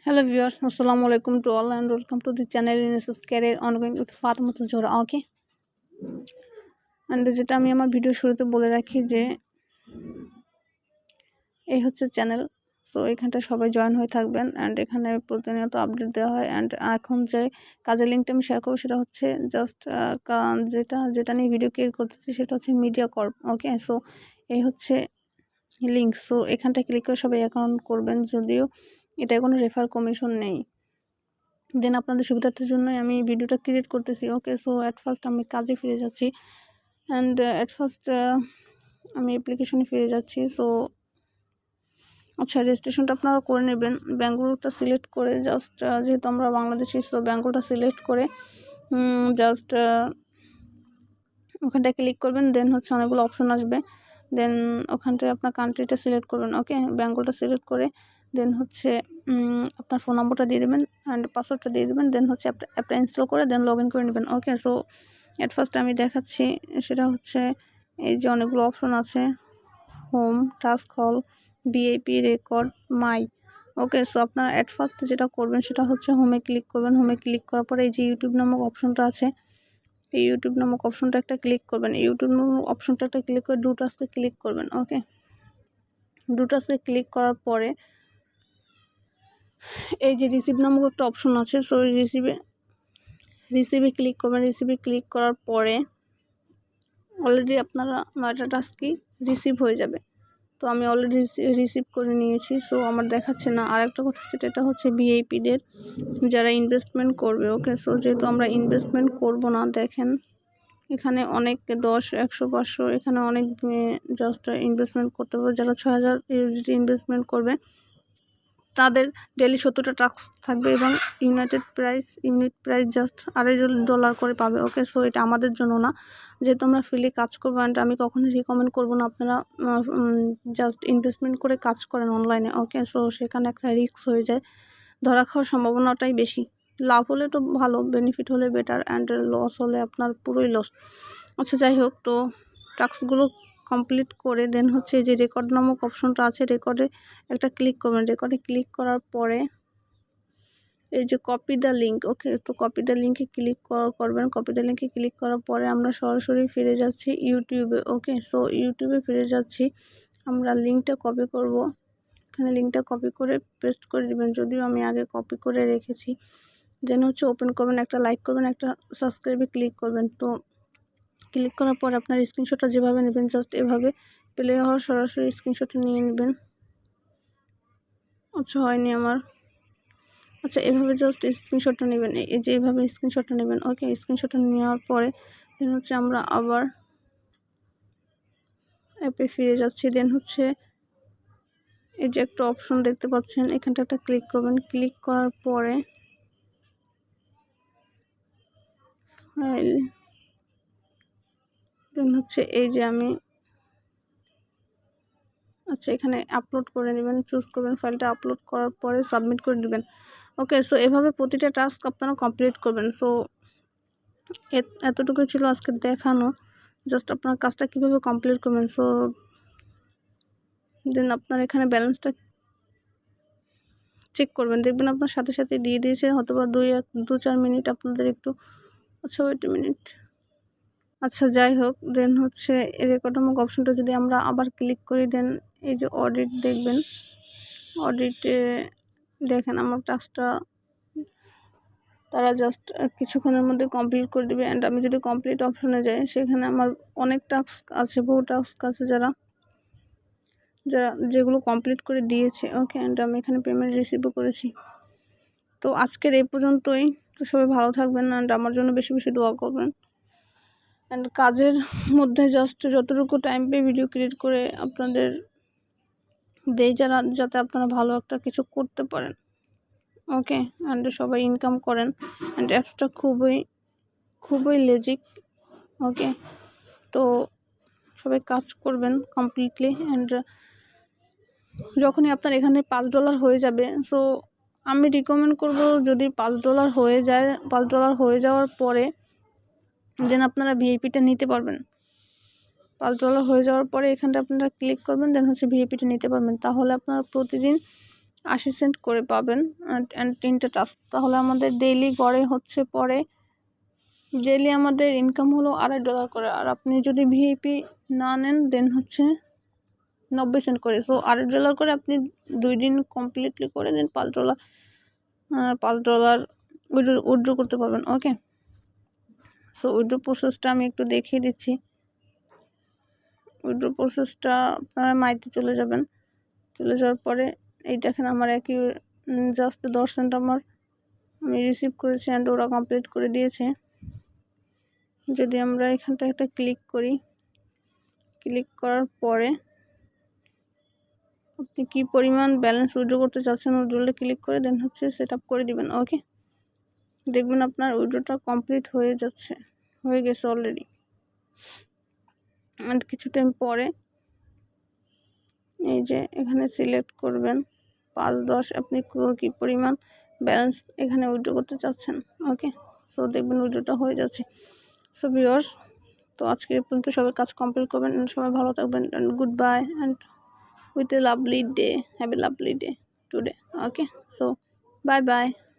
Hello viewers, assalamu alaikum to all and welcome to the channel in this career ongoing with Fatmatul Jora. Okay, and যেটা আমি আমার video শুরুতে বলে রাখি যে এই হচ্ছে চ্যানেল। সো এখানটা সবাই জয়েন হয়ে থাকবেন অ্যান্ড এখানে প্রতিনিয়ত আপডেট দেওয়া হয়। অ্যান্ড এখন যে কাজের লিঙ্কটা আমি শেয়ার করবো সেটা হচ্ছে জাস্ট যেটা নিয়ে ভিডিও ক্রিয়েট করতেছি সেটা হচ্ছে মিডিয়া কর্প। ওকে, সো এই হচ্ছে লিঙ্ক। সো এখানটা ক্লিক করে সবাই অ্যাকাউন্ট করবেন, যদিও এটা কোনো রেফার কমিশন নেই। দেন আপনাদের সুবিধার্থের জন্যই আমি ভিডিওটা ক্রিয়েট করতেছি। ওকে, সো অ্যাট ফার্স্ট আমি কাজে ফিরে যাচ্ছি অ্যান্ড অ্যাট ফার্স্ট আমি অ্যাপ্লিকেশনে ফিরে যাচ্ছি। সো আচ্ছা, রেজিস্ট্রেশনটা আপনারা করে নেবেন। ব্যাঙ্গালোরটা সিলেক্ট করে জাস্ট যেহেতু আমরা বাংলাদেশি, সো ব্যাঙ্গালোরটা সিলেক্ট করে জাস্ট ওখানটায় ক্লিক করবেন। দেন হচ্ছে অনেকগুলো অপশন আসবে। দেন ওখানটায় আপনার কান্ট্রিটা সিলেক্ট করবেন। ওকে, বেঙ্গলটা সিলেক্ট করে দেন হচ্ছে আপনার ফোন নম্বরটা দিয়ে দেবেন অ্যান্ড পাসওয়ার্ডটা দিয়ে দেবেন। দেন হচ্ছে অ্যাপটা ইনস্টল করে দেন লগ ইন করে নেবেন। ওকে, সো অ্যাট ফার্স্ট আমি দেখাচ্ছি, সেটা হচ্ছে এই যে অনেকগুলো অপশন আছে, হোম, টাস্ক, হল, ভিআইপি, রেকর্ড, মাই। ওকে, সো আপনারা অ্যাট ফার্স্ট যেটা করবেন সেটা হচ্ছে হোমে ক্লিক করবেন। হোমে ক্লিক করার পরে এই যে ইউটিউব নামক অপশনটা আছে, এই ইউটিউব নামক অপশনটা একটা ক্লিক করবেন। ইউটিউব নামক অপশনটা একটা ক্লিক করে ডু টাস্কে ক্লিক করবেন। ওকে, ডু টাস্কে ক্লিক করার পরে এই যে রিসিভ নামক একটা অপশন আছে, সো রিসিভে ক্লিক করবেন। রিসিভে ক্লিক করার পরে অলরেডি আপনারা 9টা টাস্কই রিসিভ হয়ে যাবে। তো আমি অলরেডি রিসিভ করে নিয়েছি, সো আমার দেখাচ্ছে না। আর একটা কথা হচ্ছে, এটা হচ্ছে ভিআইপিদের যারা ইনভেস্টমেন্ট করবে। ওকে, সো যেহেতু আমরা ইনভেস্টমেন্ট করব না, দেখেন এখানে অনেক 10, 100, 500 এখানে অনেক জাস্ট ইনভেস্টমেন্ট করতে হবে। যারা 6000 ইউএসডি ইনভেস্টমেন্ট করবে তাদের ডেলি 70টা টাস্ক থাকবে এবং ইউনিট প্রাইস জাস্ট $2.5 করে পাবে। ওকে, সো এটা আমাদের জন্য না, যেহেতু আমরা ফ্রিলি কাজ করবো। অ্যান্ড আমি কখনোই রিকমেন্ড করবো না আপনারা জাস্ট ইনভেস্টমেন্ট করে কাজ করেন অনলাইনে। ওকে, সো সেখানে একটা রিস্ক হয়ে যায়, ধরা খাওয়ার সম্ভাবনাটাই বেশি। লাভ হলে তো ভালো, বেনিফিট হলে বেটার, অ্যান্ড লস হলে আপনার পুরোই লস। আচ্ছা, যাই হোক, তো টাস্কগুলো কমপ্লিট করে দেন হচ্ছে যে রেকর্ড নামক অপশনটা আছে, রেকর্ডে একটা ক্লিক করবেন। রেকর্ডে ক্লিক করার পরে এই যে কপি দ্য লিঙ্ক। ওকে, তো কপি দ্য লিঙ্কে ক্লিক করবেন। কপি দ্য লিঙ্কে ক্লিক করার পরে আমরা সরাসরি ফিরে যাচ্ছি ইউটিউবে। ওকে, সো ইউটিউবে ফিরে যাচ্ছি। আমরা লিঙ্কটা কপি করব, এখানে লিঙ্কটা কপি করে পেস্ট করে দেবেন, যদিও আমি আগে কপি করে রেখেছি। দেন হচ্ছে ওপেন করবেন, একটা লাইক করবেন, একটা সাবস্ক্রাইবে ক্লিক করবেন। তো ক্লিক করার পর আপনার স্ক্রিনশটটা যেভাবে নেবেন জাস্ট এভাবে প্লে হওয়ার সরাসরি স্ক্রিনশটটা নিয়ে নেবেন। আচ্ছা, হয়নি আমার। আচ্ছা, এভাবে জাস্ট স্ক্রিনশটটা নেবেন, এই যে এইভাবে স্ক্রিনশটটা নেবেন। ওকে, স্ক্রিনশটটা নেওয়ার পরে দেন হচ্ছে আমরা আবার অ্যাপে ফিরে যাচ্ছি। দেন হচ্ছে এই যে একটা অপশন দেখতে পাচ্ছেন, এখানটা একটা ক্লিক করবেন। ক্লিক করার পরে ফাইল, দেন হচ্ছে এই যে আমি আচ্ছা এখানে আপলোড করে নেবেন, চুজ করবেন ফাইলটা, আপলোড করার পরে সাবমিট করে দিবেন। ওকে, সো এভাবে প্রতিটা টাস্ক আপনারা কমপ্লিট করবেন। সো এতটুকু ছিল আজকে দেখানো, জাস্ট আপনার কাজটা কীভাবে কমপ্লিট করবেন। সো দেন আপনার এখানে ব্যালেন্সটা চেক করবেন, দেখবেন আপনার সাথে সাথে দিয়ে দিয়েছে, হয়তোবা 2-4 মিনিট আপনাদের একটু। আচ্ছা, ওয়েট মিনিট। আচ্ছা, যাই হোক, দেন হচ্ছে রেকর্ড নামক অপশনটা যদি আমরা আবার ক্লিক করি, দেন এই যে অডিট দেখবেন। অডিটে দেখেন আমার টাস্কটা তারা জাস্ট কিছুক্ষণের মধ্যে কমপ্লিট করে দেবে। অ্যান্ড আমি যদি কমপ্লিট অপশনে যাই, সেখানে আমার অনেক টাস্ক আছে, বহু টাস্ক আছে যেগুলো কমপ্লিট করে দিয়েছে। ওকে, অ্যান্ড আমি এখানে পেমেন্ট রিসিভও করেছি। তো আজকের এই পর্যন্তই। তো সবাই ভালো থাকবেন অ্যান্ড আমার জন্য বেশি বেশি দোয়া করবেন। অ্যান্ড কাজের মধ্যে জাস্ট যতটুকু টাইম পেয়ে ভিডিও ক্রিয়েট করে আপনাদের দেই, যাতে আপনারা ভালো একটা কিছু করতে পারেন। ওকে, অ্যান্ড সবাই ইনকাম করেন। অ্যান্ড অ্যাপসটা খুবই লেজিক। ওকে, তো সবাই কাজ করবেন কমপ্লিটলি। অ্যান্ড যখনই আপনার এখানে $5 হয়ে যাবে, সো আমি রিকমেন্ড করব, যদি $5 হয়ে যায়, $5 হয়ে যাওয়ার পরে দেন আপনারা ভিআইপিটা নিতে পারবেন। $5 হয়ে যাওয়ার পরে এখানটা আপনারা ক্লিক করবেন, দেন হচ্ছে ভিআইপিটা নিতে পারবেন। তাহলে আপনারা প্রতিদিন 80 সেন্ট করে পাবেন অ্যান্ড 3টে টাস্ক। তাহলে আমাদের ডেইলি গড়ে হচ্ছে পরে ডেইলি আমাদের ইনকাম হলো $2.5 করে। আর আপনি যদি ভিআইপি না নেন দেন হচ্ছে 90 সেন্ট করে। সো $2.5 করে আপনি 2 দিন কমপ্লিটলি করে দেন $5 উইথড্র করতে পারবেন। ওকে, সো উইথড্র প্রসেসটা আমি একটু দেখিয়ে দিচ্ছি। উইথড্র প্রসেসটা আপনারা মাইতে চলে যাবেন। চলে যাওয়ার পরে এই দেখেন আমার একই জাস্ট 10 সেন্ট আমি রিসিভ করেছি অ্যান্ড ওরা কমপ্লিট করে দিয়েছে। যদি আমরা এখানটা একটা ক্লিক করি, ক্লিক করার পরে আপনি কি পরিমাণ ব্যালেন্স উইথড্র করতে চাচ্ছেন উইথড্রলে ক্লিক করে দেন হচ্ছে সেট আপ করে দিবেন। ওকে, দেখবেন আপনার উইথড্রটা কমপ্লিট হয়ে গেছে অলরেডি। অ্যান্ড কিছু টাইম পরে এই যে এখানে সিলেক্ট করবেন 5-10 আপনি কি পরিমাণ ব্যালেন্স এখানে উইথড্র করতে চাচ্ছেন। ওকে, সো দেখবেন উইথড্রটা হয়ে যাচ্ছে। সো ভিউয়ার্স, তো আজকে এই পর্যন্ত সবাই কাজ কমপ্লিট করবেন, সবাই ভালো থাকবেন and good bye and with a lovely day. Have a lovely day today. Okay, so bye bye.